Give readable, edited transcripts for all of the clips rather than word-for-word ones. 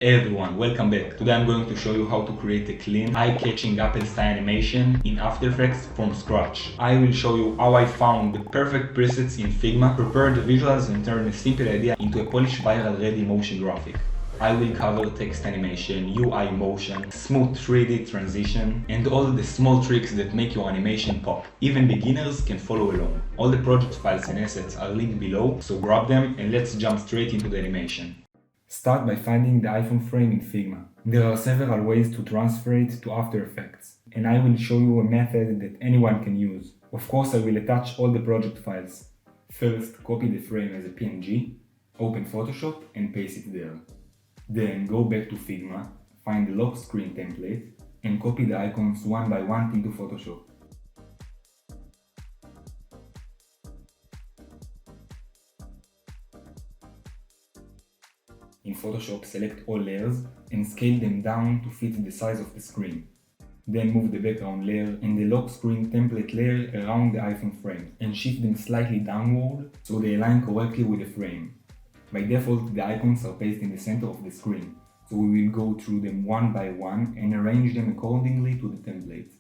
Hey everyone, welcome back. Today I'm going to show you how to create a clean, eye-catching Apple style animation in After Effects from scratch. I will show you how I found the perfect presets in Figma, prepared the visuals and turned a simple idea into a polished viral ready motion graphic. I will cover text animation, UI motion, smooth 3D transition, and all the small tricks that make your animation pop. Even beginners can follow along. All the project files and assets are linked below, so grab them and let's jump straight into the animation. Start by finding the iPhone frame in Figma. There are several ways to transfer it to After Effects, and I will show you a method that anyone can use. Of course, I will attach all the project files. First, copy the frame as a PNG, open Photoshop and paste it there. Then go back to Figma, find the lock screen template, and copy the icons one by one into Photoshop. In Photoshop, select all layers and scale them down to fit the size of the screen. Then move the background layer and the lock screen template layer around the iPhone frame and shift them slightly downward so they align correctly with the frame. By default, the icons are placed in the center of the screen, so we will go through them one by one and arrange them accordingly to the template.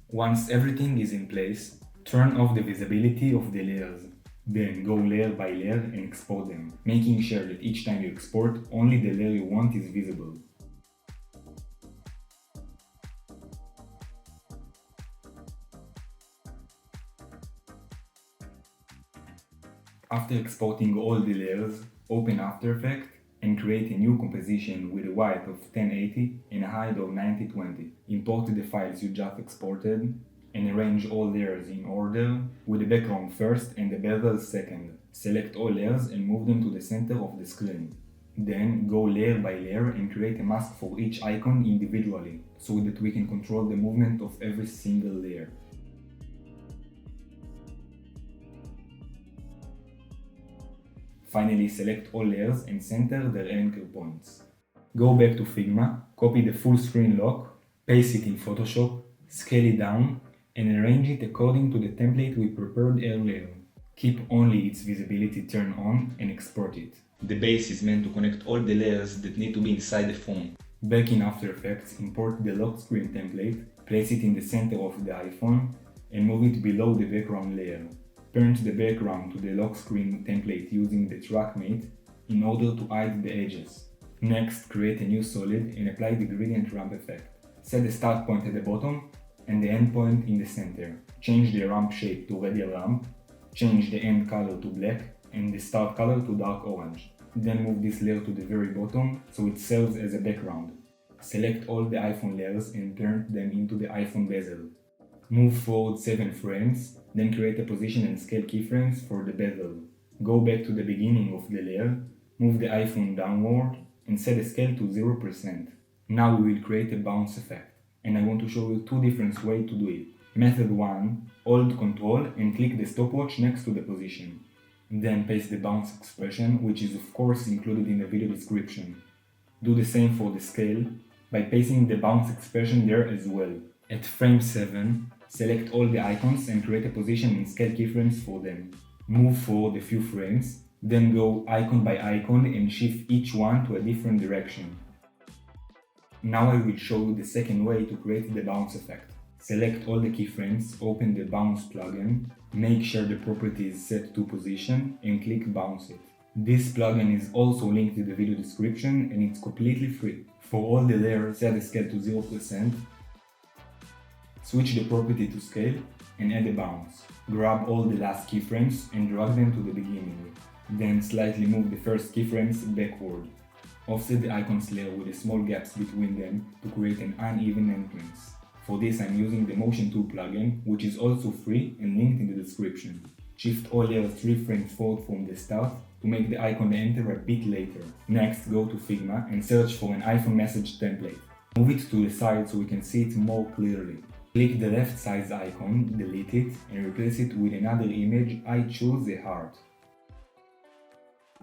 Once everything is in place, turn off the visibility of the layers. Then go layer by layer and export them, making sure that each time you export, only the layer you want is visible. After exporting all the layers, open After Effects and create a new composition with a width of 1080 and a height of 9020. Import the files you just exported and arrange all layers in order, with the background first and the bezel second. Select all layers and move them to the center of the screen. Then go layer by layer and create a mask for each icon individually, so that we can control the movement of every single layer. Finally, select all layers and center their anchor points. Go back to Figma, copy the full screen lock, paste it in Photoshop, scale it down, and arrange it according to the template we prepared earlier. Keep only its visibility turned on and export it. The base is meant to connect all the layers that need to be inside the phone. Back in After Effects, import the lock screen template, place it in the center of the iPhone, and move it below the background layer. Parent the background to the lock screen template using the track mate in order to hide the edges. Next, create a new solid and apply the gradient ramp effect. Set the start point at the bottom and the end point in the center. Change the ramp shape to radial ramp, change the end color to black and the start color to dark orange. Then move this layer to the very bottom so it serves as a background. Select all the iPhone layers and turn them into the iPhone bezel. Move forward 7 frames, then create a position and scale keyframes for the bezel. Go back to the beginning of the layer, move the iPhone downward and set the scale to 0%. Now we will create a bounce effect, and I want to show you two different ways to do it. Method 1, hold Ctrl and click the stopwatch next to the position. Then paste the bounce expression, which is of course included in the video description. Do the same for the scale by pasting the bounce expression there as well. At frame 7, select all the icons and create a position and scale keyframes for them. Move forward a few frames, then go icon by icon and shift each one to a different direction. Now I will show you the second way to create the bounce effect. Select all the keyframes, open the Bounce plugin, make sure the property is set to position and click Bounce it. This plugin is also linked in the video description and it's completely free. For all the layers, set the scale to 0%, switch the property to scale and add a bounce. Grab all the last keyframes and drag them to the beginning. Then slightly move the first keyframes backward. Offset the icons layer with the small gaps between them to create an uneven entrance. For this I'm using the Motion Tool plugin, which is also free and linked in the description. Shift all layers 3 frames forward from the start to make the icon enter a bit later. Next, go to Figma and search for an iPhone message template. Move it to the side so we can see it more clearly. Click the left size icon, delete it, and replace it with another image. I choose a heart.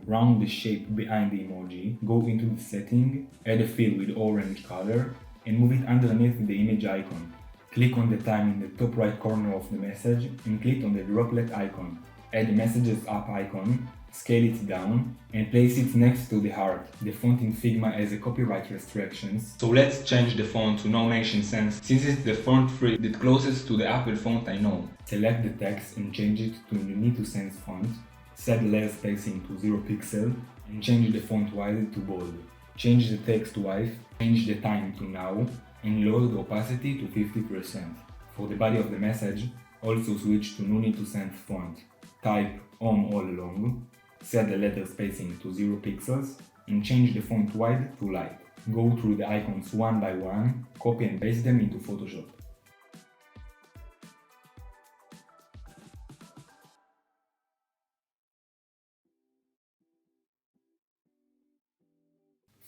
Round the shape behind the emoji, go into the setting, add a fill with orange color, and move it underneath the image icon. Click on the time in the top right corner of the message and click on the droplet icon. Add the messages up icon, scale it down, and place it next to the heart. The font in Figma has a copyright restrictions. So let's change the font to No Nation Sense, since it's the font free that closest to the Apple font I know. Select the text and change it to Need to Sense font. Set the layer spacing to 0 pixel and change the font wide to bold. Change the text width, change the time to now, and lower the opacity to 50%. For the body of the message, also switch to No Need to Sense font. Type all along, set the letter spacing to 0 pixels, and change the font wide to light. Go through the icons one by one, copy and paste them into Photoshop.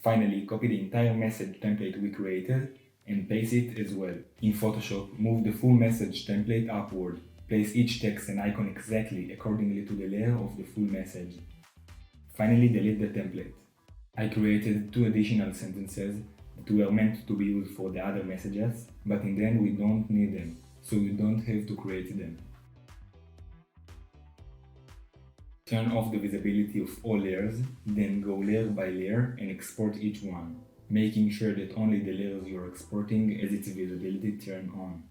Finally, copy the entire message template we created and paste it as well. In Photoshop, move the full message template upward. Place each text and icon exactly accordingly to the layer of the full message. Finally, delete the template. I created 2 additional sentences that were meant to be used for the other messages, but in the end we don't need them, so you don't have to create them. Turn off the visibility of all layers, then go layer by layer and export each one, making sure that only the layers you're exporting has its visibility turned on.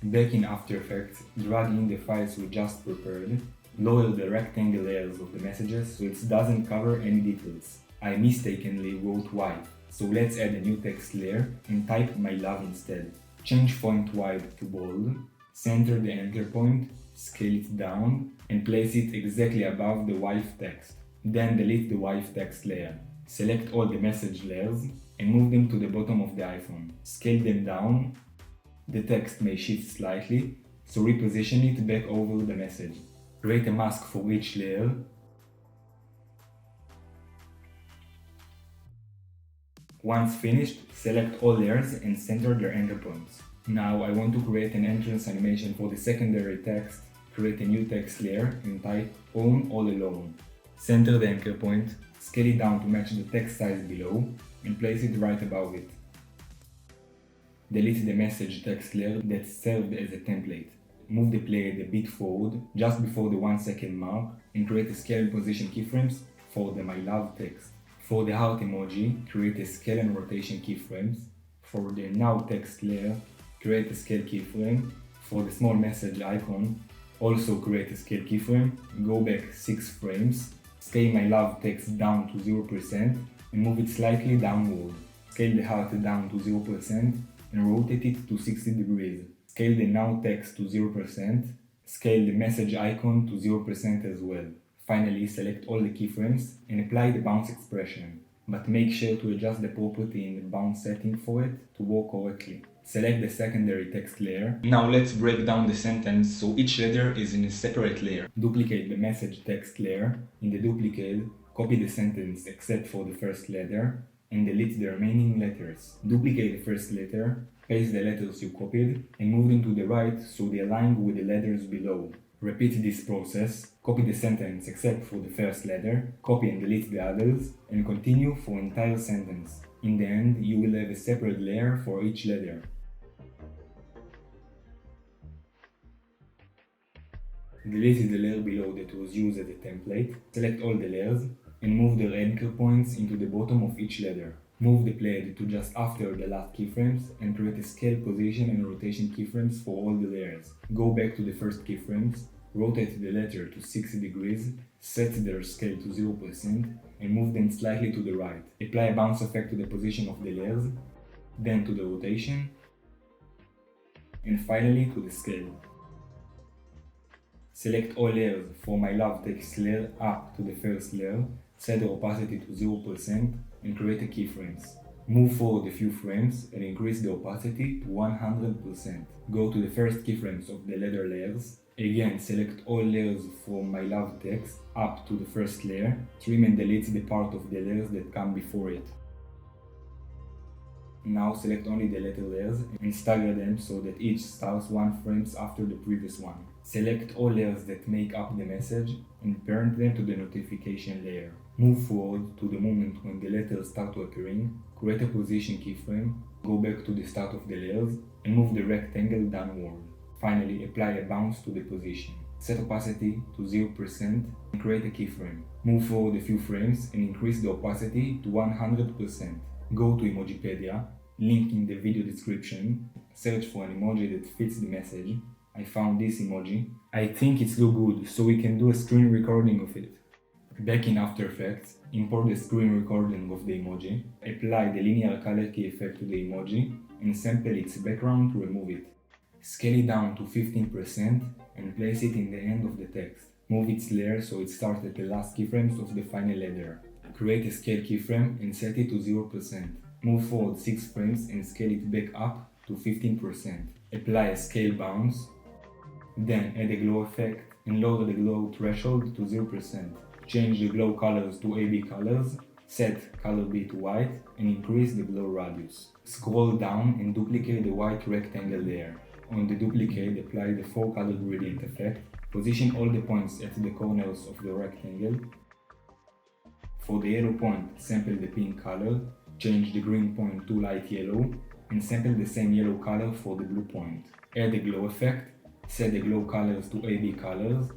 Back in After Effects, drag in the files we just prepared, lower the rectangle layers of the messages so it doesn't cover any details. I mistakenly wrote white, so let's add a new text layer and type my love instead. Change font wide to bold, center the enter point, scale it down, and place it exactly above the wife text. Then delete the wife text layer. Select all the message layers and move them to the bottom of the iPhone. Scale them down. The text may shift slightly, so reposition it back over the message. Create a mask for each layer. Once finished, select all layers and center their enter points. Now I want to create an entrance animation for the secondary text. Create a new text layer and type Home All Alone. Center the anchor point, scale it down to match the text size below, and place it right above it. Delete the message text layer that served as a template. Move the playhead a bit forward, just before the 1 second mark, and create a scale and position keyframes for the My Love text. For the heart emoji, create a scale and rotation keyframes. For the Now text layer, create a scale keyframe. For the small message icon, also create a scale keyframe. Go back 6 frames. Scale My Love text down to 0% and move it slightly downward. Scale the heart down to 0% and rotate it to 60 degrees. Scale the Now text to 0%. Scale the message icon to 0% as well. Finally, select all the keyframes and apply the bounce expression, but make sure to adjust the property in the bounce setting for it to work correctly. Select the secondary text layer. Now let's break down the sentence so each letter is in a separate layer. Duplicate the message text layer. In the duplicate, copy the sentence except for the first letter and delete the remaining letters. Duplicate the first letter, paste the letters you copied, and move them to the right so they align with the letters below. Repeat this process, copy the sentence except for the first letter, copy and delete the others, and continue for entire sentence. In the end, you will have a separate layer for each letter. Delete the layer below that was used as a template, select all the layers, and move the anchor points into the bottom of each letter. Move the playhead to just after the last keyframes and create a scale, position and rotation keyframes for all the layers. Go back to the first keyframes, rotate the letter to 60 degrees, set their scale to 0% and move them slightly to the right. Apply a bounce effect to the position of the layers, then to the rotation, and finally to the scale. Select all layers for My Love text layer up to the first layer, set the opacity to 0% and create a keyframes. Move forward a few frames and increase the opacity to 100%. Go to the first keyframes of the letter layers. Again, select all layers from My Love text up to the first layer. Trim and delete the part of the layers that come before it. Now select only the letter layers and stagger them so that each starts 1 frame after the previous one. Select all layers that make up the message and parent them to the notification layer. Move forward to the moment when the letters start appearing, create a position keyframe, go back to the start of the layers and move the rectangle downward. Finally, apply a bounce to the position. set opacity to 0% and create a keyframe. Move forward a few frames and increase the opacity to 100%. Go to Emojipedia, link in the video description, search for an emoji that fits the message. I found this emoji. I think it's look good, so we can do a screen recording of it. Back in After Effects, import the screen recording of the emoji, apply the linear color key effect to the emoji, and sample its background to remove it. Scale it down to 15% and place it in the end of the text. Move its layer so it starts at the last keyframes of the final letter. Create a scale keyframe and set it to 0%. Move forward 6 frames and scale it back up to 15%. Apply a scale bounce, then add a glow effect and lower the glow threshold to 0%. Change the glow colors to AB colors, set color B to white and increase the glow radius. Scroll down and duplicate the white rectangle layer. On the duplicate, apply the 4-color gradient effect. Position all the points at the corners of the rectangle. For the yellow point, sample the pink color, change the green point to light yellow, and sample the same yellow color for the blue point. Add the glow effect, set the glow colors to AB colors,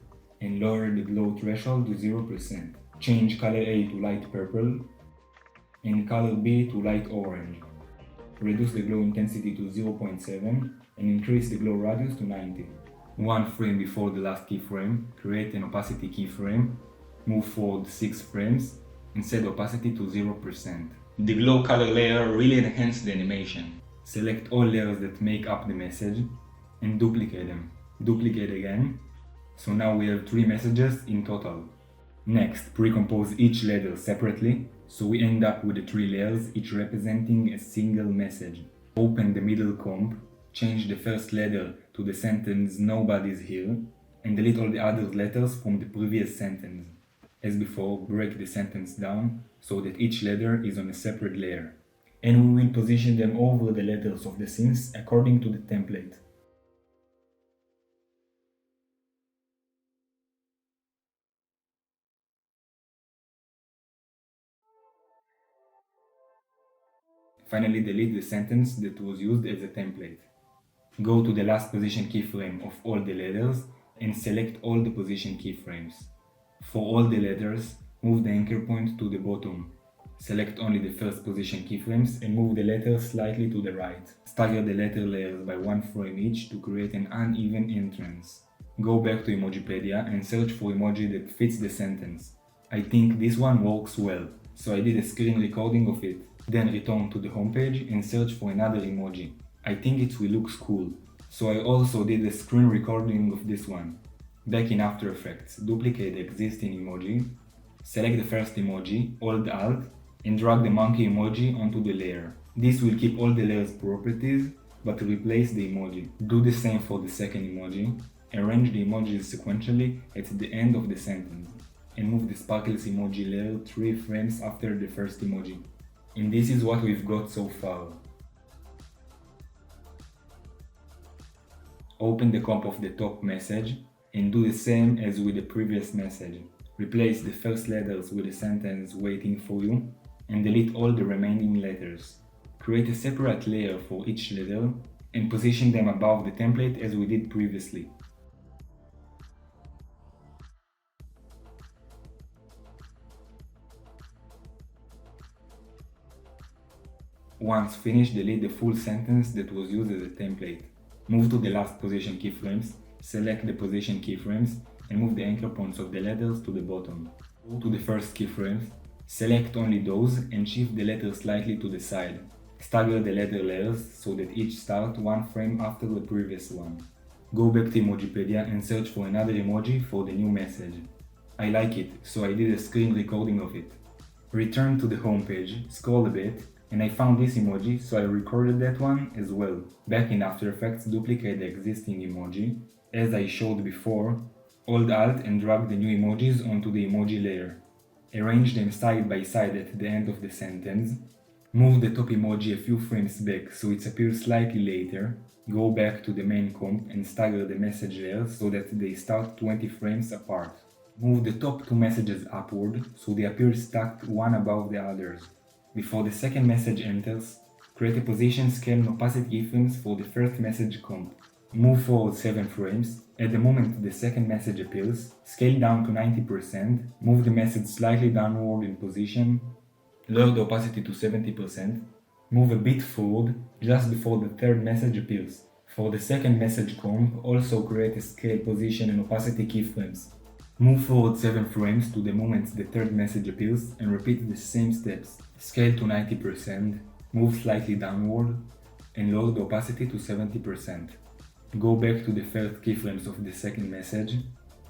and lower the glow threshold to 0%. Change color A to light purple, and color B to light orange. Reduce the glow intensity to 0.7 and increase the glow radius to 90. One frame before the last keyframe, create an opacity keyframe, move forward 6 frames and set opacity to 0%. The glow color layer really enhanced the animation. Select all layers that make up the message and duplicate them. Duplicate again. So now we have 3 messages in total. Next, pre-compose each letter separately, so we end up with the 3 layers, each representing a single message. Open the middle comp, change the first letter to the sentence "Nobody's here", and delete all the other letters from the previous sentence. As before, break the sentence down so that each letter is on a separate layer. And we will position them over the letters of the scenes according to the template. Finally, delete the sentence that was used as a template. Go to the last position keyframe of all the letters and select all the position keyframes. For all the letters, move the anchor point to the bottom. Select only the first position keyframes and move the letters slightly to the right. Stagger the letter layers by 1 frame each to create an uneven entrance. Go back to Emojipedia and search for emoji that fits the sentence. I think this one works well, so I did a screen recording of it. Then return to the homepage and search for another emoji. I think it will look cool, so I also did a screen recording of this one. Back in After Effects, duplicate the existing emoji, select the first emoji, hold Alt, and drag the monkey emoji onto the layer. This will keep all the layer's properties, but replace the emoji. Do the same for the second emoji. Arrange the emojis sequentially at the end of the sentence, and move the sparkles emoji layer 3 frames after the first emoji. And this is what we've got so far. Open the comp of the top message and do the same as with the previous message. Replace the first letters with a sentence "waiting for you" and delete all the remaining letters. Create a separate layer for each letter and position them above the template as we did previously. Once finished, delete the full sentence that was used as a template. Move to the last position keyframes, select the position keyframes, and move the anchor points of the letters to the bottom. Go to the first keyframes, select only those, and shift the letters slightly to the side. Stagger the letter layers so that each starts 1 frame after the previous one. Go back to Emojipedia and search for another emoji for the new message. I like it, so I did a screen recording of it. Return to the homepage, scroll a bit, and I found this emoji, so I recorded that one as well. Back in After Effects, duplicate the existing emoji. As I showed before, hold Alt and drag the new emojis onto the emoji layer. Arrange them side by side at the end of the sentence. Move the top emoji a few frames back so it appears slightly later. Go back to the main comp and stagger the message layers so that they start 20 frames apart. Move the top 2 messages upward so they appear stacked one above the others. Before the second message enters, create a position scale and opacity keyframes for the first message comp. Move forward 7 frames. At the moment the second message appears, scale down to 90%, move the message slightly downward in position, lower the opacity to 70%, move a bit forward just before the third message appears. For the second message comp, also create a scale, position and opacity keyframes. Move forward 7 frames to the moment the third message appears and repeat the same steps. Scale to 90%, move slightly downward, and lower the opacity to 70%. Go back to the first keyframes of the second message,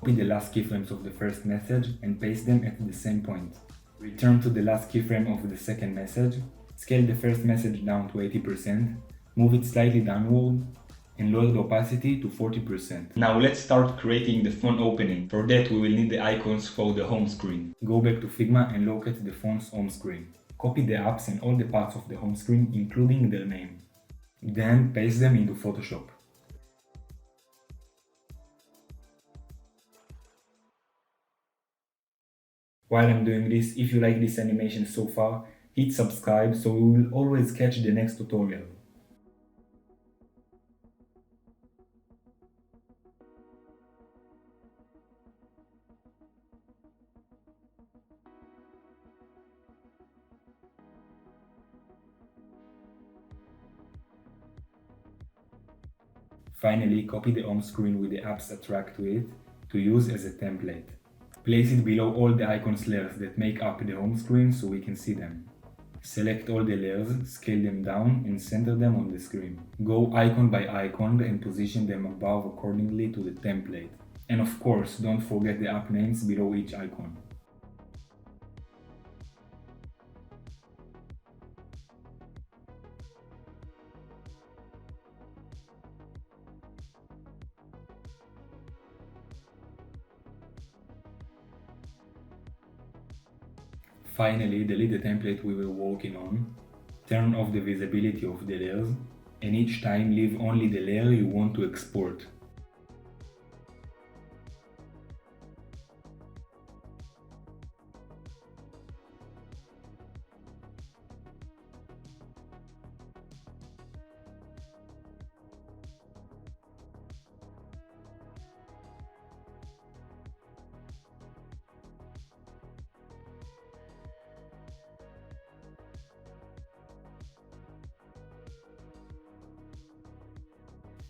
copy the last keyframes of the first message and paste them at the same point. Return to the last keyframe of the second message, scale the first message down to 80%, move it slightly downward, and lower the opacity to 40%. Now let's start creating the phone opening. For that we will need the icons for the home screen. Go back to Figma and locate the phone's home screen. Copy the apps and all the parts of the home screen, including their name. Then paste them into Photoshop. While I'm doing this, if you like this animation so far, hit subscribe so you will always catch the next tutorial. Finally, copy the home screen with the apps attached to it to use as a template. Place it below all the icons layers that make up the home screen so we can see them. Select all the layers, scale them down and center them on the screen. Go icon by icon and position them above accordingly to the template. And of course, don't forget the app names below each icon. Finally, delete the template we were working on, turn off the visibility of the layers, and each time leave only the layer you want to export.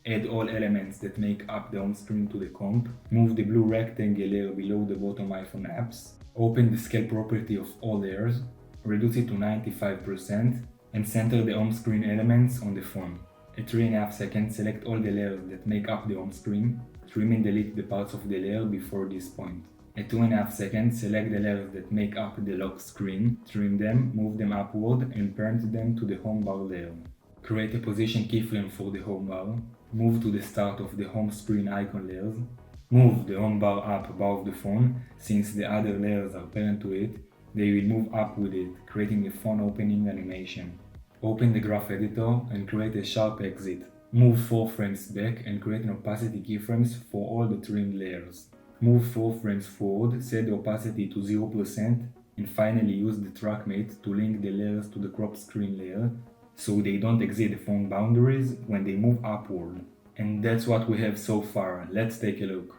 Add all elements that make up the home screen to the comp, move the blue rectangle layer below the bottom iPhone apps, open the scale property of all layers, reduce it to 95%, and center the home screen elements on the phone. At 3.5 seconds, select all the layers that make up the home screen, trim and delete the parts of the layer before this point. At 2.5 seconds, select the layers that make up the lock screen, trim them, move them upward, and parent them to the home bar layer. Create a position keyframe for the home bar. Move to the start of the home screen icon layers. Move the home bar up above the phone. Since the other layers are parent to it, they will move up with it, creating a phone opening animation. Open the graph editor and create a sharp exit. Move 4 frames back and create an opacity keyframes for all the trimmed layers. Move 4 frames forward, set the opacity to 0%, and finally use the track mate to link the layers to the crop screen layer so they don't exceed the phone boundaries when they move upward. And that's what we have so far. Let's take a look.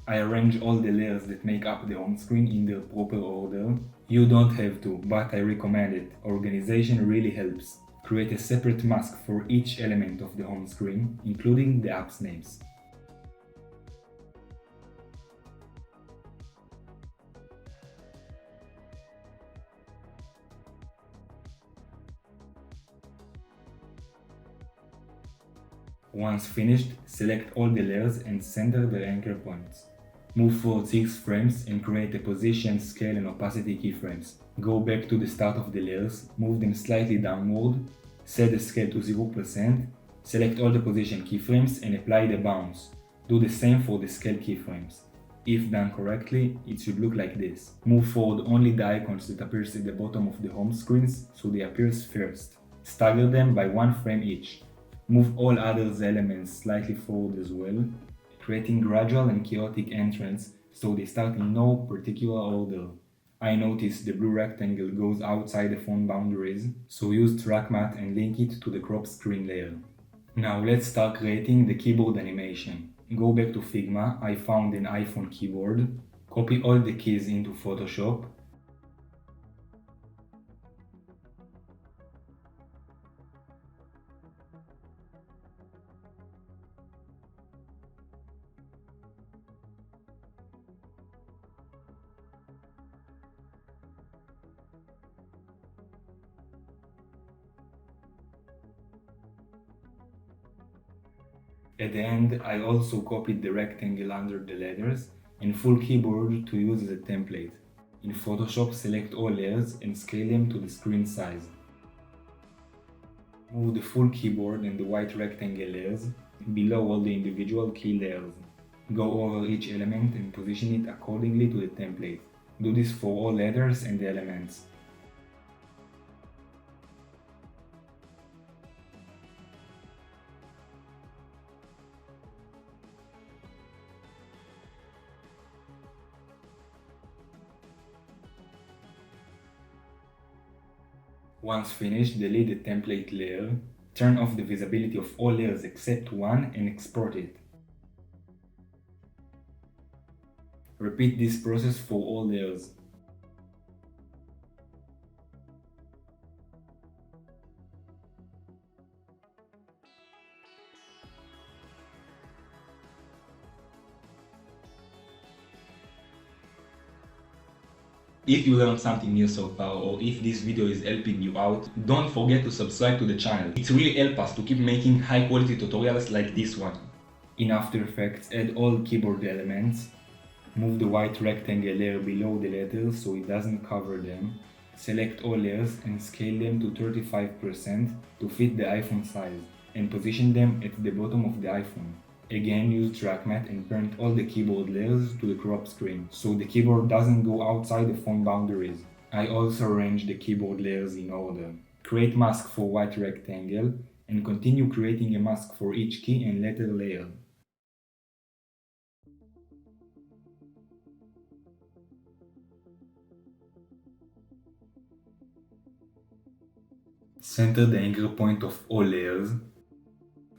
I arrange all the layers that make up the home screen in their proper order. You don't have to, but I recommend it. Organization really helps. Create a separate mask for each element of the home screen, including the apps names. Once finished, select all the layers and center their anchor points. Move forward 6 frames and create a position, scale and opacity keyframes. Go back to the start of the layers, move them slightly downward, set the scale to 0%, select all the position keyframes and apply the bounce. Do the same for the scale keyframes. If done correctly, it should look like this. Move forward only the icons that appears at the bottom of the home screens so they appears first. Stagger them by 1 frame each. Move all other elements slightly forward as well, creating gradual and chaotic entrance so they start in no particular order. I notice the blue rectangle goes outside the phone boundaries, so use track matte and link it to the crop screen layer. Now let's start creating the keyboard animation. Go back to Figma, I found an iPhone keyboard. Copy all the keys into Photoshop. At the end, I also copied the rectangle under the letters and full keyboard to use as a template. In Photoshop, select all layers and scale them to the screen size. Move the full keyboard and the white rectangle layers below all the individual key layers. Go over each element and position it accordingly to the template. Do this for all letters and the elements. Once finished, delete the template layer, turn off the visibility of all layers except one and export it. Repeat this process for all layers. If you learned something new so far, or if this video is helping you out, don't forget to subscribe to the channel. It really helps us to keep making high quality tutorials like this one. In After Effects, add all keyboard elements. Move the white rectangle layer below the letters so it doesn't cover them. Select all layers and scale them to 35% to fit the iPhone size, and position them at the bottom of the iPhone. Again, use TrackMatte and parent all the keyboard layers to the crop screen, so the keyboard doesn't go outside the phone boundaries. I also arrange the keyboard layers in order. Create mask for white rectangle, and continue creating a mask for each key and letter layer. Center the anchor point of all layers.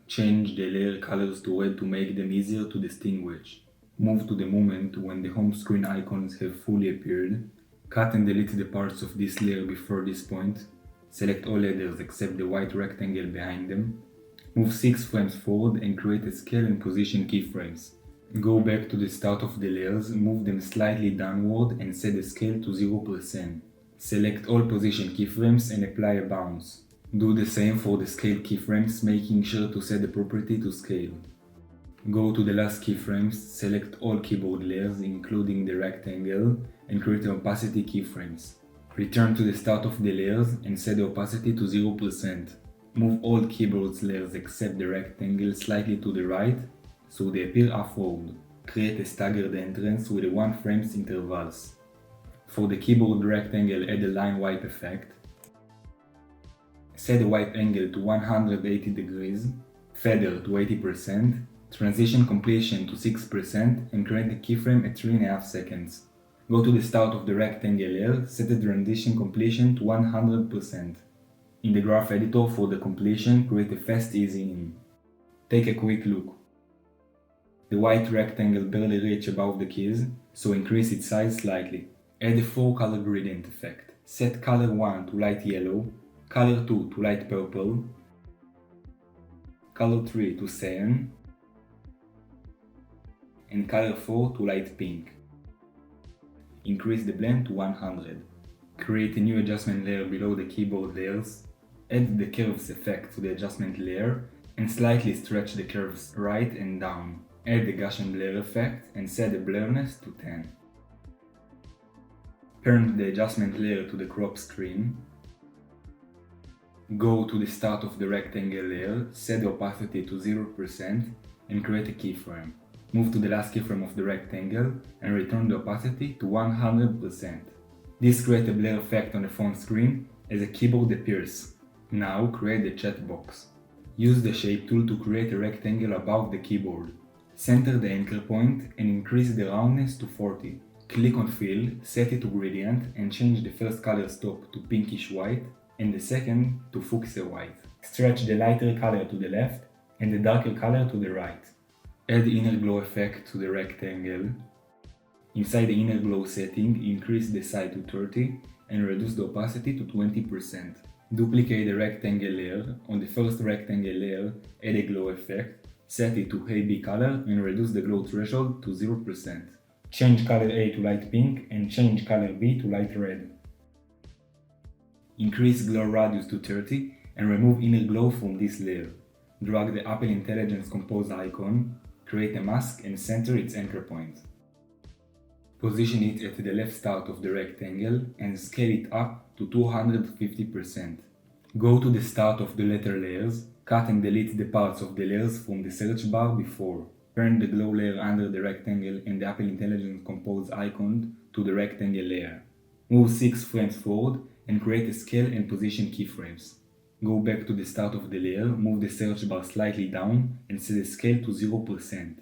Change the layer colors to red to make them easier to distinguish. Move to the moment when the home screen icons have fully appeared. Cut and delete the parts of this layer before this point. Select all layers except the white rectangle behind them. Move 6 frames forward and create a scale and position keyframes. Go back to the start of the layers, move them slightly downward and set the scale to 0%. Select all position keyframes and apply a bounce. Do the same for the scale keyframes, making sure to set the property to scale. Go to the last keyframes, select all keyboard layers including the rectangle and create the opacity keyframes. Return to the start of the layers and set the opacity to 0%. Move all keyboard layers except the rectangle slightly to the right so they appear upward. Create a staggered entrance with a 1 frames intervals. For the keyboard rectangle, add a line wipe effect. Set the wipe angle to 180 degrees, feather to 80%, transition completion to 6% and create a keyframe at 3.5 seconds. Go to the start of the rectangle layer, set the transition completion to 100%. In the graph editor for the completion, create a fast easy in. Take a quick look. The white rectangle barely reaches above the keys, so increase its size slightly. Add a 4 color gradient effect. Set color 1 to light yellow, color 2 to light purple, color 3 to cyan, and color 4 to light pink. Increase the blend to 100. Create a new adjustment layer below the keyboard layers. Add the curves effect to the adjustment layer and slightly stretch the curves right and down. Add the Gaussian blur effect and set the blurriness to 10. Parent the adjustment layer to the crop screen. Go to the start of the rectangle layer, set the opacity to 0% and create a keyframe. Move to the last keyframe of the rectangle and return the opacity to 100%. This creates a blur effect on the phone screen as a keyboard appears. Now create the chat box. Use the shape tool to create a rectangle above the keyboard. Center the anchor point and increase the roundness to 40. Click on Fill, set it to Gradient and change the first color stop to pinkish white and the second to fuchsia white. Stretch the lighter color to the left and the darker color to the right. Add inner glow effect to the rectangle. Inside the inner glow setting, increase the size to 30 and reduce the opacity to 20%. Duplicate the rectangle layer. On the first rectangle layer, add a glow effect, set it to AB color and reduce the glow threshold to 0%. Change color A to light pink and change color B to light red. Increase glow radius to 30 and remove inner glow from this layer. Drag the Apple Intelligence Compose icon, create a mask and center its anchor point. Position it at the left start of the rectangle and scale it up to 250%. Go to the start of the letter layers, cut and delete the parts of the layers from the search bar before. Turn the glow layer under the rectangle and the Apple Intelligence Compose icon to the rectangle layer. Move 6 frames forward and create a scale and position keyframes. Go back to the start of the layer, move the search bar slightly down and set the scale to 0%.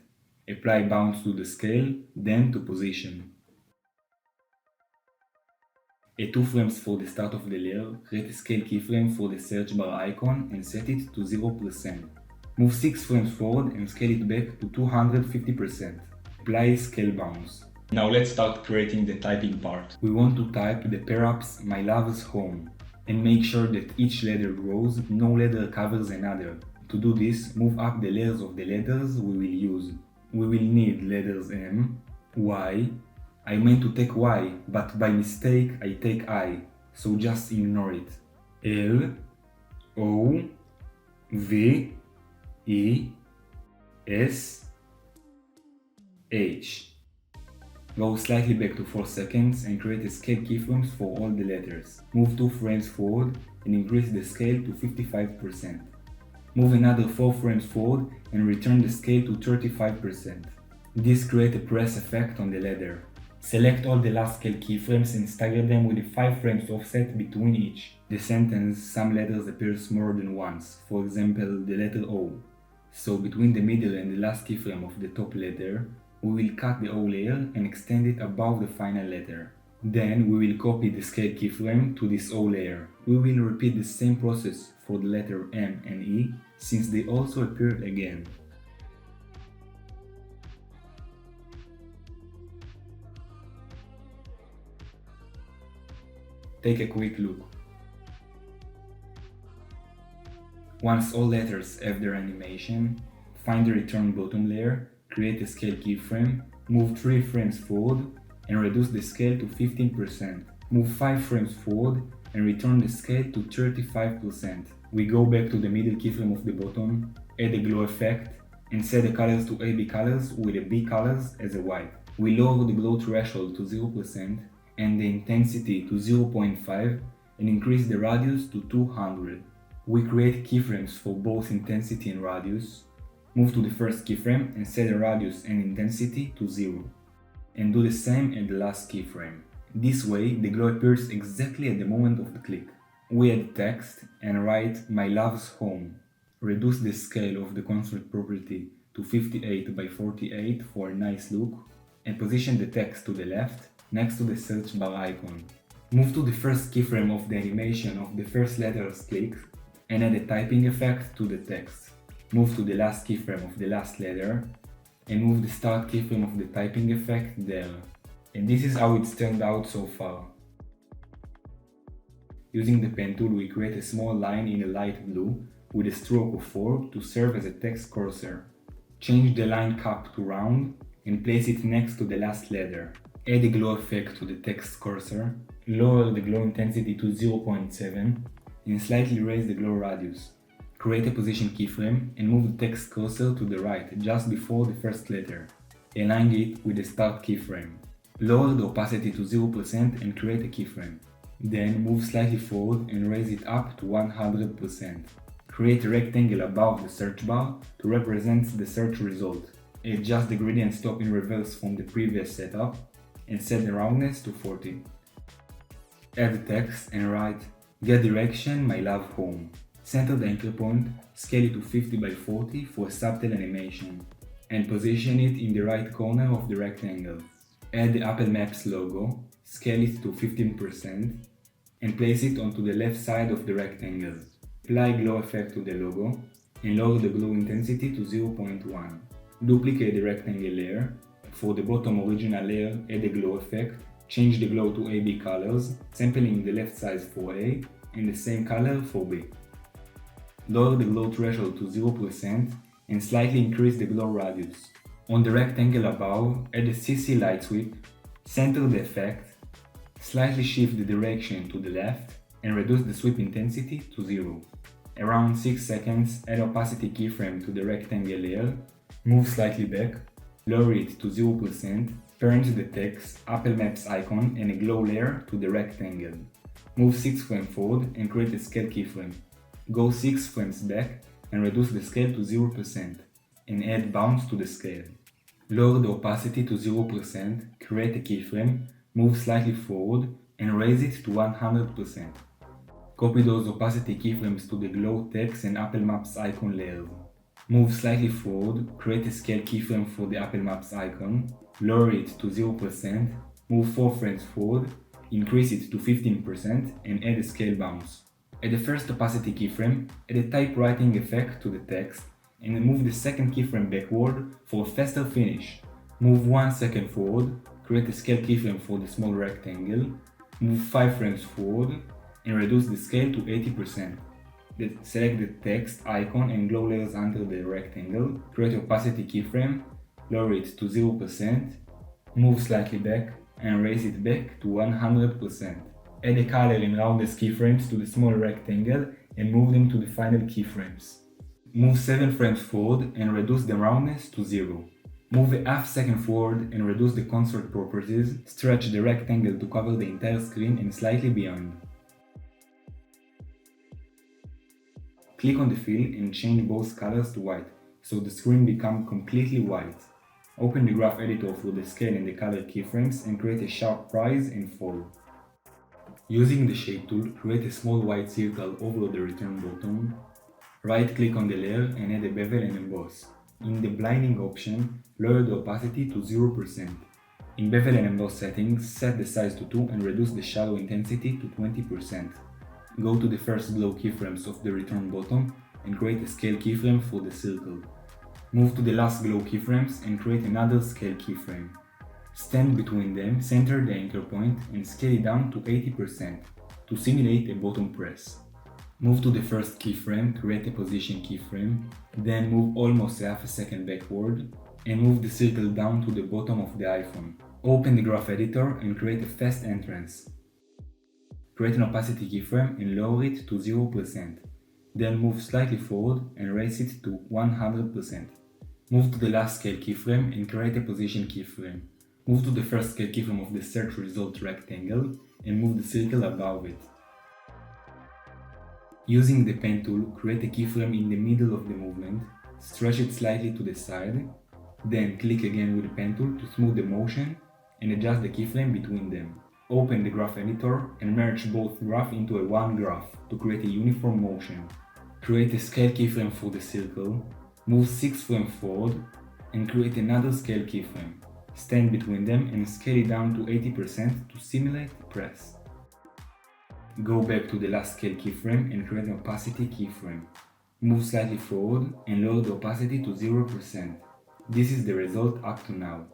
Apply bounce to the scale, then to position. At 2 frames for the start of the layer, create a scale keyframe for the search bar icon and set it to 0%. Move 6 frames forward and scale it back to 250%. Apply scale bounce. Now let's start creating the typing part. We want to type the perhaps my love's home and make sure that each letter grows, no letter covers another. To do this, move up the layers of the letters we will use. We will need letters M, Y. I meant to take Y, but by mistake I take I, so just ignore it. L, O, V, E, S, H. Go slightly back to 4 seconds and create a scale keyframes for all the letters. Move 2 frames forward and increase the scale to 55%. Move another 4 frames forward and return the scale to 35%. This creates a press effect on the letter. Select all the last scale keyframes and stagger them with a 5 frames offset between each. The sentence, some letters appears more than once, for example the letter O. So between the middle and the last keyframe of the top letter, we will cut the O layer and extend it above the final letter. Then we will copy the scale keyframe to this O layer. We will repeat the same process for the letter M and E since they also appear again. Take a quick look. Once all letters have their animation, find the return bottom layer, create a scale keyframe, move 3 frames forward and reduce the scale to 15%. Move 5 frames forward and return the scale to 35%. We go back to the middle keyframe of the bottom, add a glow effect and set the colors to AB colors with the B colors as a white. We lower the glow threshold to 0% and the intensity to 0.5 and increase the radius to 200. We create keyframes for both intensity and radius. Move to the first keyframe and set the radius and intensity to 0. And do the same at the last keyframe. This way, the glow appears exactly at the moment of the click. We add text and write my love's home. Reduce the scale of the construct property to 58 by 48 for a nice look and position the text to the left next to the search bar icon. Move to the first keyframe of the animation of the first letter's click and add a typing effect to the text. Move to the last keyframe of the last letter and move the start keyframe of the typing effect there. And this is how it's turned out so far. Using the pen tool, we create a small line in a light blue with a stroke of 4 to serve as a text cursor. Change the line cap to round and place it next to the last letter. Add a glow effect to the text cursor, lower the glow intensity to 0.7 and slightly raise the glow radius. Create a position keyframe and move the text cursor to the right just before the first letter. Align it with the start keyframe. Lower the opacity to 0% and create a keyframe. Then move slightly forward and raise it up to 100%. Create a rectangle above the search bar to represent the search result. Adjust the gradient stop in reverse from the previous setup and set the roundness to 40. Add the text and write "Get direction, my love home." Center the anchor point, scale it to 50 by 40 for a subtle animation, and position it in the right corner of the rectangle. Add the Apple Maps logo, scale it to 15%, and place it onto the left side of the rectangle. Apply glow effect to the logo, and lower the glow intensity to 0.1. Duplicate the rectangle layer. For the bottom original layer, add a glow effect. Change the glow to AB colors, sampling the left size for A and the same color for B. Lower the glow threshold to 0% and slightly increase the glow radius. On the rectangle above, add a CC light sweep, center the effect, slightly shift the direction to the left and reduce the sweep intensity to 0. Around 6 seconds, add opacity keyframe to the rectangle layer, move slightly back, lower it to 0%, parent the text, Apple Maps icon and a glow layer to the rectangle. Move 6 frames forward and create a scale keyframe. Go 6 frames back and reduce the scale to 0% and add bounce to the scale. Lower the opacity to 0%, create a keyframe, move slightly forward and raise it to 100%. Copy those opacity keyframes to the glow text and Apple Maps icon layers. Move slightly forward, create a scale keyframe for the Apple Maps icon, lower it to 0%, move 4 frames forward, increase it to 15% and add a scale bounce. At the first opacity keyframe, add a typewriting effect to the text and move the second keyframe backward for a faster finish. Move 1 second forward, create a scale keyframe for the small rectangle, move 5 frames forward and reduce the scale to 80%. Select the text, icon and glow layers under the rectangle, create opacity keyframe, lower it to 0%, move slightly back and raise it back to 100%. Add a color and roundness keyframes to the small rectangle and move them to the final keyframes. Move 7 frames forward and reduce the roundness to 0. Move a half second forward and reduce the construct properties, stretch the rectangle to cover the entire screen and slightly beyond. Click on the fill and change both colors to white, so the screen becomes completely white. Open the graph editor for the scale and the color keyframes and create a sharp rise and fall. Using the shape tool, create a small white circle over the return button. Right click on the layer and add a bevel and emboss. In the blinding option, lower the opacity to 0%. In bevel and emboss settings, set the size to 2 and reduce the shadow intensity to 20%. Go to the first glow keyframes of the return button and create a scale keyframe for the circle. Move to the last glow keyframes and create another scale keyframe. Stand between them, center the anchor point and scale it down to 80% to simulate a button press. Move to the first keyframe, create a position keyframe, then move almost half a second backward and move the circle down to the bottom of the iPhone. Open the graph editor and create a fast entrance. Create an opacity keyframe and lower it to 0%. Then move slightly forward and raise it to 100%. Move to the last scale keyframe and create a position keyframe. Move to the first scale keyframe of the search result rectangle and move the circle above it. Using the pen tool, create a keyframe in the middle of the movement, stretch it slightly to the side, then click again with the pen tool to smooth the motion and adjust the keyframe between them. Open the graph editor and merge both graphs into a one graph to create a uniform motion. Create a scale keyframe for the circle, move 6 frames forward and create another scale keyframe. Stand between them and scale it down to 80% to simulate press. Go back to the last scale keyframe and create an opacity keyframe. Move slightly forward and lower the opacity to 0%. This is the result up to now.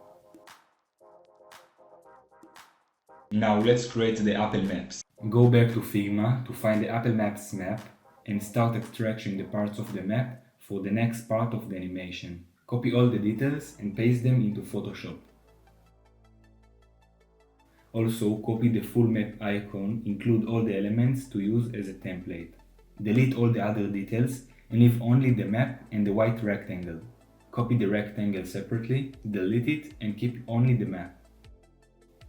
Now let's create the Apple Maps. Go back to Figma to find the Apple Maps map and start extracting the parts of the map for the next part of the animation. Copy all the details and paste them into Photoshop. Also, copy the full map icon, include all the elements to use as a template. Delete all the other details and leave only the map and the white rectangle. Copy the rectangle separately, delete it and keep only the map.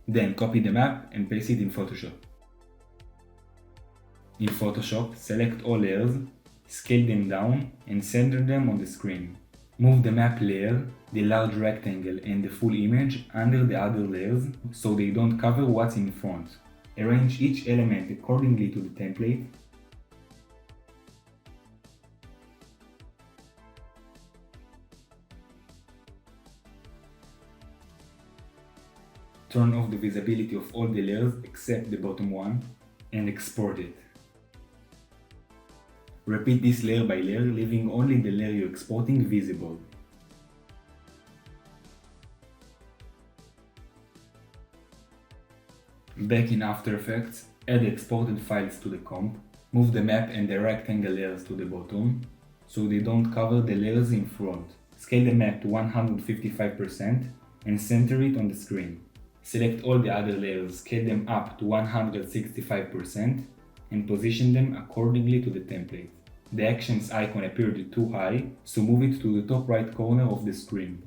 Then copy the map and paste it in Photoshop. In Photoshop, select all layers, scale them down and center them on the screen. Move the map layer, the large rectangle and the full image under the other layers so they don't cover what's in front. Arrange each element accordingly to the template. Turn off the visibility of all the layers except the bottom one and export it. Repeat this layer by layer, leaving only the layer you're exporting visible. Back in After Effects, add the exported files to the comp, move the map and the rectangle layers to the bottom, so they don't cover the layers in front. Scale the map to 155% and center it on the screen. Select all the other layers, scale them up to 165% and position them accordingly to the template. The actions icon appeared too high, so move it to the top right corner of the screen.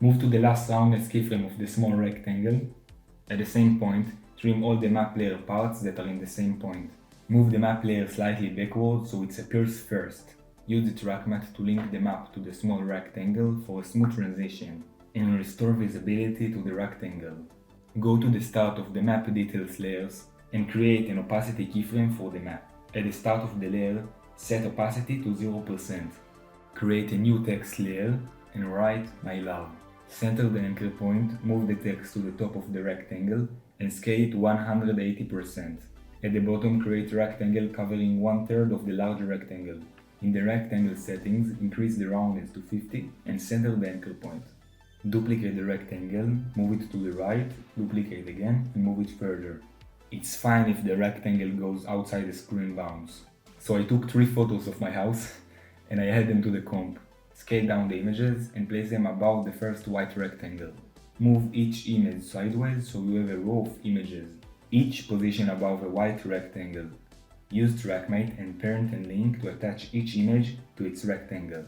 Move to the last roundness keyframe of the small rectangle. At the same point, trim all the map layer parts that are in the same point. Move the map layer slightly backwards so it appears first. Use the track matte to link the map to the small rectangle for a smooth transition and restore visibility to the rectangle. Go to the start of the map details layers and create an opacity keyframe for the map. At the start of the layer, set opacity to 0%. Create a new text layer and write "My love." Center the anchor point, move the text to the top of the rectangle and scale it to 180%. At the bottom, create a rectangle covering 1/3 of the larger rectangle. In the rectangle settings, increase the roundness to 50 and center the anchor point. Duplicate the rectangle, move it to the right, duplicate again and move it further. It's fine if the rectangle goes outside the screen bounds. So I took 3 photos of my house and I add them to the comp. Scale down the images and place them above the first white rectangle. Move each image sideways so you have a row of images, each positioned above a white rectangle. Use TrackMate and parent and link to attach each image to its rectangle.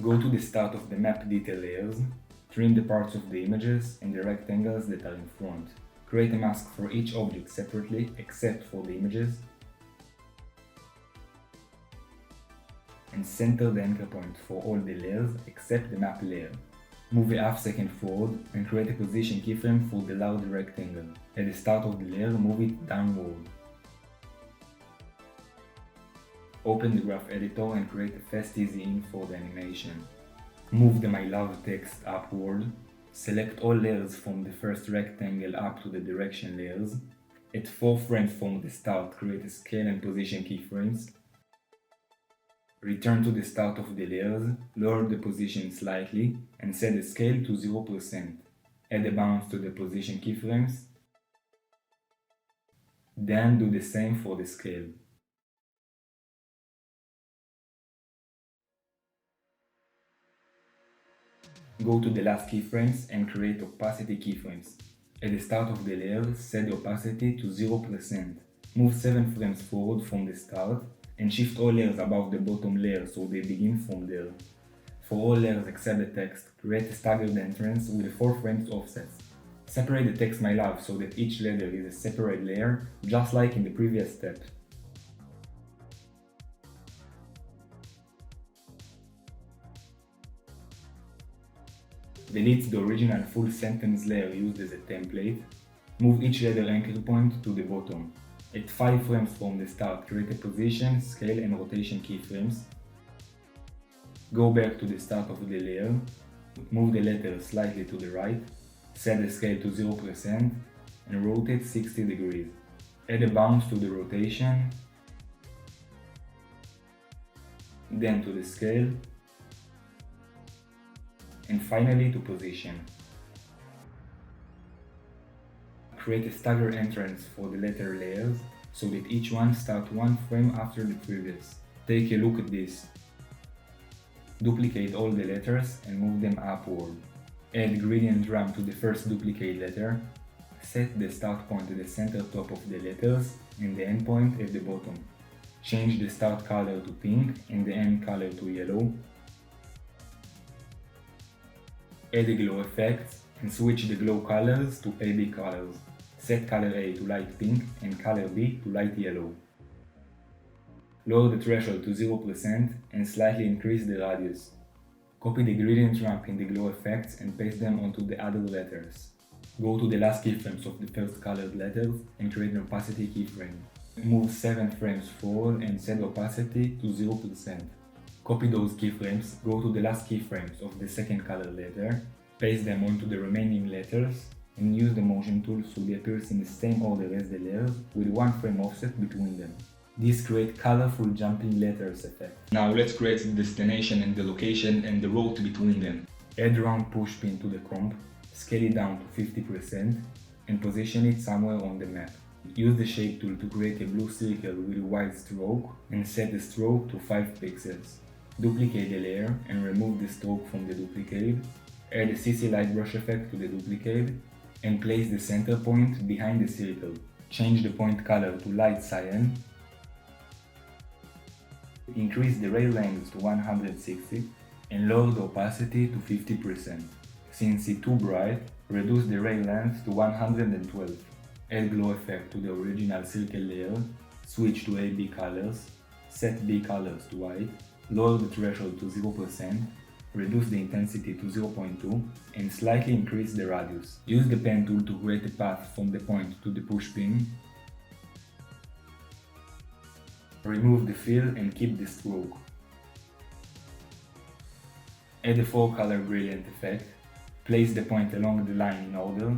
Go to the start of the map detail layers, trim the parts of the images and the rectangles that are in front. Create a mask for each object separately except for the images and center the anchor point for all the layers except the map layer. Move a half second forward and create a position keyframe for the large rectangle. At the start of the layer, move it downward. Open the graph editor and create a fast easy in for the animation. Move the "My love" text upward. Select all layers from the first rectangle up to the direction layers. At 4 frames from the start, create a scale and position keyframes. Return to the start of the layers, lower the position slightly and set the scale to 0%. Add a bounce to the position keyframes. Then do the same for the scale. Go to the last keyframes and create opacity keyframes. At the start of the layer, set the opacity to 0%. Move 7 frames forward from the start and shift all layers above the bottom layer so they begin from there. For all layers except the text, create a staggered entrance with 4 frames offsets. Separate the text "My love" so that each letter is a separate layer, just like in the previous step. Delete the original full sentence layer used as a template. Move each letter anchor point to the bottom. At 5 frames from the start, create a position, scale and rotation keyframes. Go back to the start of the layer. Move the letter slightly to the right. Set the scale to 0% and rotate 60 degrees. Add a bounce to the rotation, then to the scale, and finally to position. Create a staggered entrance for the letter layers so that each one starts 1 frame after the previous. Take a look at this. Duplicate all the letters and move them upward. Add gradient ramp to the first duplicate letter. Set the start point at the center top of the letters and the end point at the bottom. Change the start color to pink and the end color to yellow. Add a glow effect and switch the glow colors to AB colors. Set color A to light pink and color B to light yellow. Lower the threshold to 0% and slightly increase the radius. Copy the gradient ramp in the glow effects and paste them onto the other letters. Go to the last keyframes of the first colored letters and create an opacity keyframe. Move 7 frames forward and set the opacity to 0%. Copy those keyframes, go to the last keyframes of the second color letter, paste them onto the remaining letters, and use the motion tool so they appear in the same order as the layers with one frame offset between them. This creates colorful jumping letters effect. Now let's create the destination and the location and the route between them. Add round push pin to the comp, scale it down to 50% and position it somewhere on the map. Use the shape tool to create a blue circle with a white stroke and set the stroke to 5 pixels. Duplicate the layer and remove the stroke from the duplicate. Add a CC light brush effect to the duplicate and place the center point behind the circle. Change the point color to light cyan. Increase the ray length to 160 and lower the opacity to 50%. Since it's too bright, reduce the ray length to 112. Add glow effect to the original circle layer, switch to AB colors, set B colors to white, lower the threshold to 0%, reduce the intensity to 0.2 and slightly increase the radius. Use the pen tool to create a path from the point to the push pin. Remove the fill and keep the stroke. Add a 4-color gradient effect. Place the point along the line in order.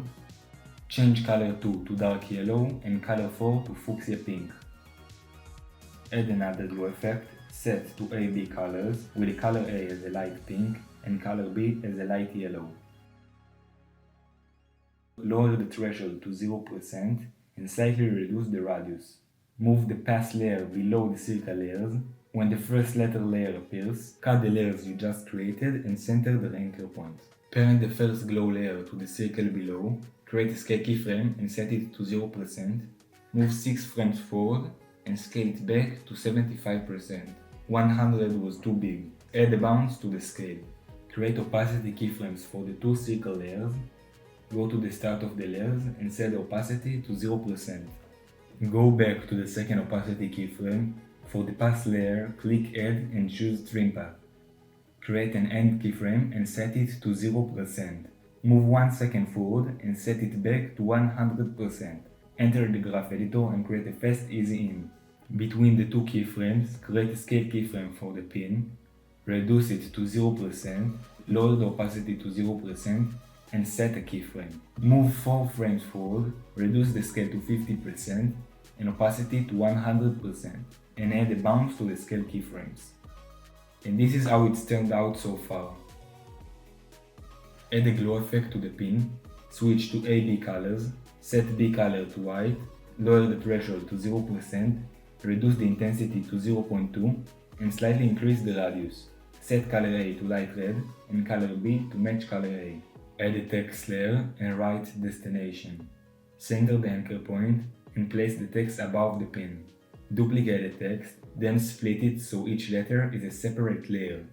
Change color 2 to dark yellow and color 4 to fuchsia pink. Add another glow effect. Set to AB colors with color A as a light pink and color B as a light yellow. Lower the threshold to 0% and slightly reduce the radius. Move the path layer below the circle layers. When the first letter layer appears, cut the layers you just created and center the anchor point. Parent the first glow layer to the circle below. Create a scale keyframe and set it to 0%. Move 6 frames forward and scale it back to 75%. 100 was too big. Add a bounce to the scale. Create opacity keyframes for the 2 circle layers. Go to the start of the layers and set the opacity to 0%. Go back to the second opacity keyframe. For the path layer, click Add and choose Trim Path. Create an end keyframe and set it to 0%. Move 1 second forward and set it back to 100%. Enter the graph editor and create a fast easy in. Between the 2 keyframes, create a scale keyframe for the pin. Reduce it to 0%, lower the opacity to 0% and set a keyframe. Move 4 frames forward, reduce the scale to 50% and opacity to 100% and add a bounce to the scale keyframes. And this is how it's turned out so far. Add a glow effect to the pin, switch to AB colors, set B color to white, lower the threshold to 0%, reduce the intensity to 0.2 and slightly increase the radius. Set color A to light red and color B to match color A. Add a text layer and write destination. Center the anchor point and place the text above the pin. Duplicate the text, then split it so each letter is a separate layer.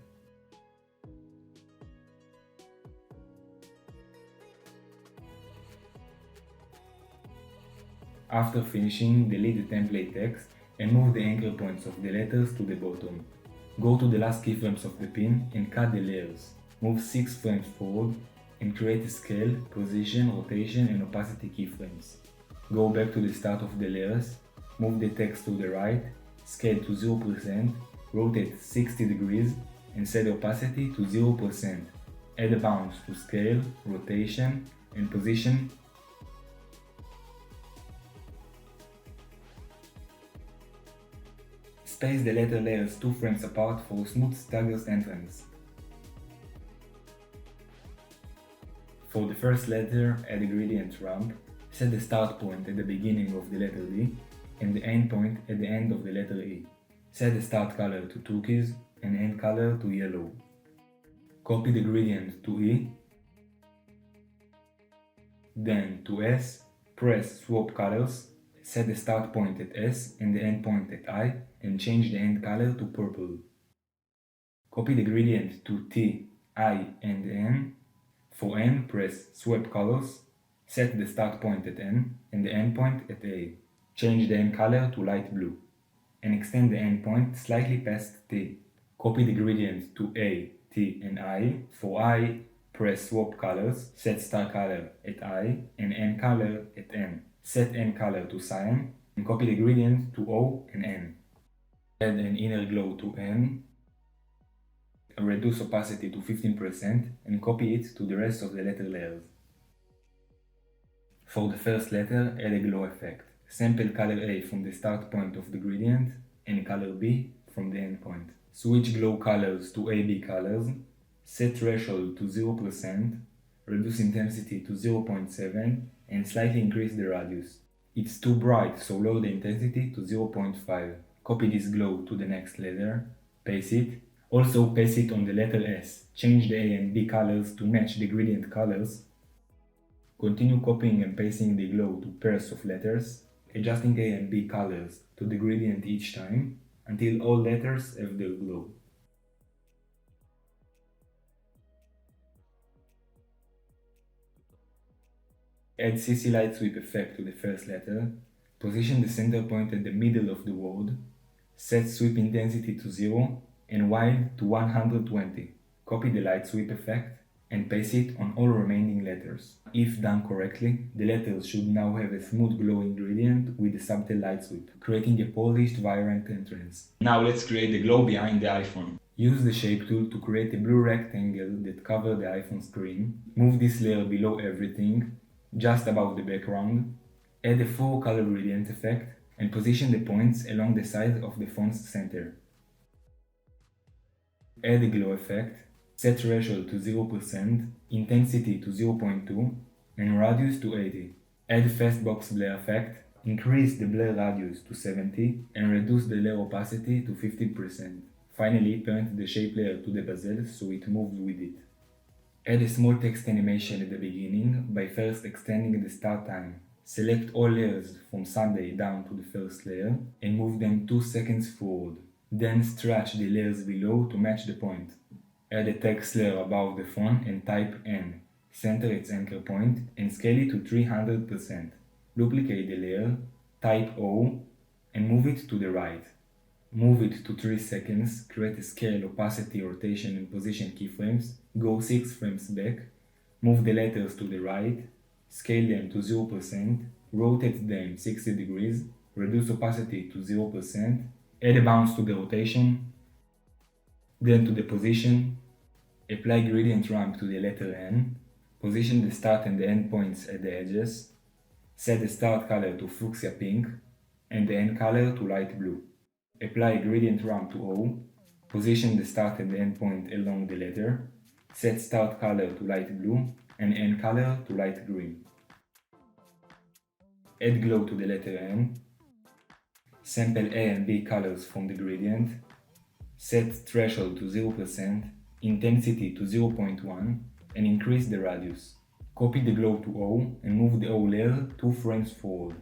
After finishing, delete the template text and move the anchor points of the letters to the bottom. Go to the last keyframes of the pin and cut the layers. Move 6 frames forward and create a scale, position, rotation and opacity keyframes. Go back to the start of the layers, move the text to the right, scale to 0%, rotate 60 degrees and set the opacity to 0%. Add a bounce to scale, rotation and position. Space the letter layers 2 frames apart for a smooth staggered entrance. For the first letter, add a gradient ramp. Set the start point at the beginning of the letter D and the end point at the end of the letter E. Set the start color to turquoise and end color to yellow. Copy the gradient to E, then to S, press swap colors, set the start point at S and the end point at I and change the end color to purple. Copy the gradient to T, I and N. For N, press swap colors, set the start point at N and the end point at A. Change the end color to light blue and extend the end point slightly past T. Copy the gradient to A, T and I. For I, press swap colors, set start color at I and end color at N. Set end color to cyan and copy the gradient to O and N. Add an inner glow to N. Reduce opacity to 15% and copy it to the rest of the letter layers. For the first letter, add a glow effect. Sample color A from the start point of the gradient and color B from the end point. Switch glow colors to AB colors. Set threshold to 0%. Reduce intensity to 0.7 and slightly increase the radius. It's too bright, so lower the intensity to 0.5. Copy this glow to the next letter. Paste it. Also paste it on the letter S. Change the A and B colors to match the gradient colors. Continue copying and pasting the glow to pairs of letters, adjusting A and B colors to the gradient each time until all letters have their glow. Add CC light sweep effect to the first letter. Position the center point at the middle of the word. Set sweep intensity to 0 and wide to 120. Copy the light sweep effect and paste it on all remaining letters. If done correctly, the letters should now have a smooth glowing gradient with a subtle light sweep, creating a polished, vibrant entrance. Now let's create the glow behind the iPhone. Use the shape tool to create a blue rectangle that covers the iPhone screen. Move this layer below everything, just above the background. Add a 4-color gradient effect and position the points along the sides of the phone's center. Add a glow effect. Set threshold to 0%, intensity to 0.2, and radius to 80. Add fast box blur effect, increase the blur radius to 70, and reduce the layer opacity to 50%. Finally, parent the shape layer to the bezel so it moves with it. Add a small text animation at the beginning by first extending the start time. Select all layers from Sunday down to the first layer and move them 2 seconds forward. Then stretch the layers below to match the point. Add a text layer above the font and type N. Center its anchor point and scale it to 300%. Duplicate the layer, type O, and move it to the right. Move it to 3 seconds, create a scale, opacity, rotation, and position keyframes. Go 6 frames back. Move the letters to the right. Scale them to 0%. Rotate them 60 degrees. Reduce opacity to 0%. Add a bounce to the rotation. Then to the position. Apply gradient ramp to the letter N. Position the start and the end points at the edges. Set the start color to fuchsia pink and the end color to light blue. Apply gradient ramp to O. Position the start and the end point along the letter. Set start color to light blue and end color to light green. Add glow to the letter N. Sample A and B colors from the gradient. Set threshold to 0%, intensity to 0.1, and increase the radius. Copy the glow to O and move the O layer 2 frames forward.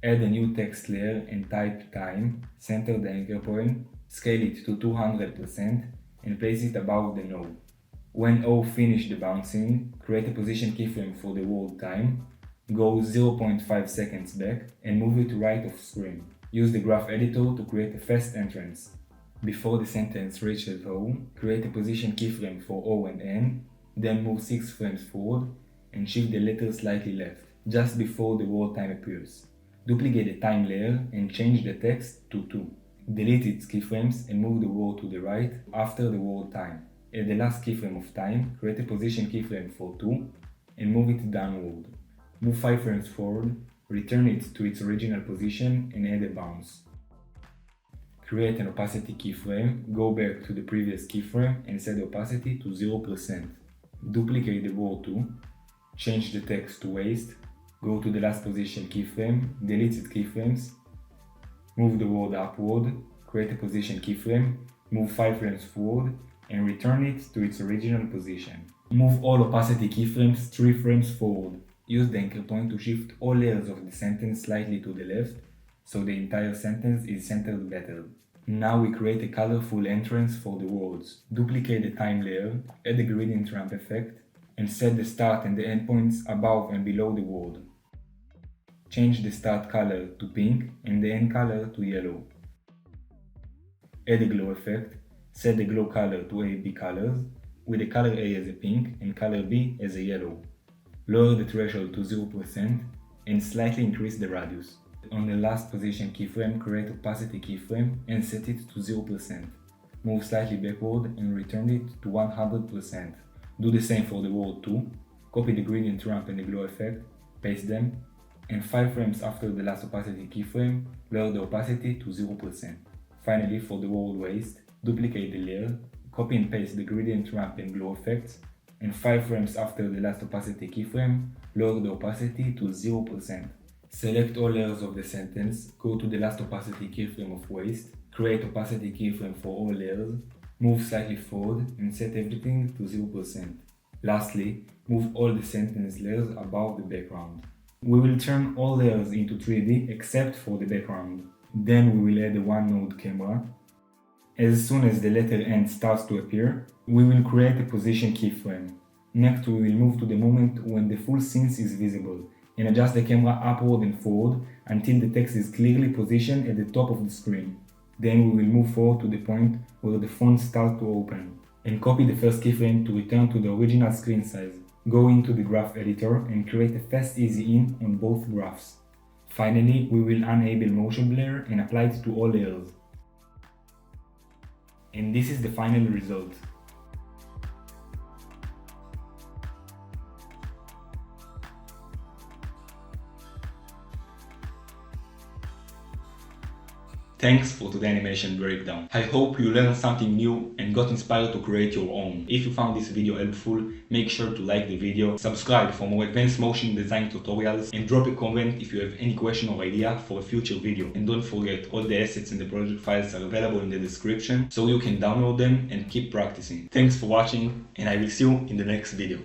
Add a new text layer and type time, center the anchor point, scale it to 200%, and place it above the node. When O finishes the bouncing, create a position keyframe for the word time, go 0.5 seconds back, and move it right off screen. Use the graph editor to create a fast entrance. Before the sentence reaches O, create a position keyframe for O and N, then move 6 frames forward and shift the letter slightly left, just before the word time appears. Duplicate the time layer and change the text to 2. Delete its keyframes and move the word to the right after the word time. At the last keyframe of time, create a position keyframe for 2 and move it downward. Move 5 frames forward, return it to its original position and add a bounce. Create an opacity keyframe, go back to the previous keyframe and set the opacity to 0%. Duplicate the word 2, change the text to waste, go to the last position keyframe, delete its keyframes, move the word upward, create a position keyframe, move 5 frames forward and return it to its original position. Move all opacity keyframes 3 frames forward. Use the anchor point to shift all layers of the sentence slightly to the left, so the entire sentence is centered better. Now we create a colorful entrance for the words. Duplicate the time layer, add the gradient ramp effect, and set the start and the end points above and below the word. Change the start color to pink and the end color to yellow. Add a glow effect, set the glow color to A/B colors, with the color A as a pink and color B as a yellow. Lower the threshold to 0% and slightly increase the radius. On the last position keyframe, create opacity keyframe and set it to 0%. Move slightly backward and return it to 100%. Do the same for the word 2. Copy the gradient ramp and the glow effect, paste them, and 5 frames after the last opacity keyframe, lower the opacity to 0%. Finally, for the world waste, duplicate the layer, copy and paste the gradient ramp and glow effects, and 5 frames after the last opacity keyframe, lower the opacity to 0%. Select all layers of the sentence, go to the last opacity keyframe of waste, create opacity keyframe for all layers, move slightly forward and set everything to 0%. Lastly, move all the sentence layers above the background. We will turn all layers into 3D except for the background. Then we will add a one node camera. As soon as the letter N starts to appear, we will create a position keyframe. Next, we will move to the moment when the full scene is visible and adjust the camera upward and forward until the text is clearly positioned at the top of the screen. Then we will move forward to the point where the font starts to open and copy the first keyframe to return to the original screen size. Go into the graph editor and create a fast easy in on both graphs. Finally, we will enable motion blur and apply it to all layers. And this is the final result. Thanks for today's animation breakdown. I hope you learned something new and got inspired to create your own. If you found this video helpful, make sure to like the video, subscribe for more advanced motion design tutorials, and drop a comment if you have any question or idea for a future video. And don't forget, all the assets in the project files are available in the description, so you can download them and keep practicing. Thanks for watching, and I will see you in the next video.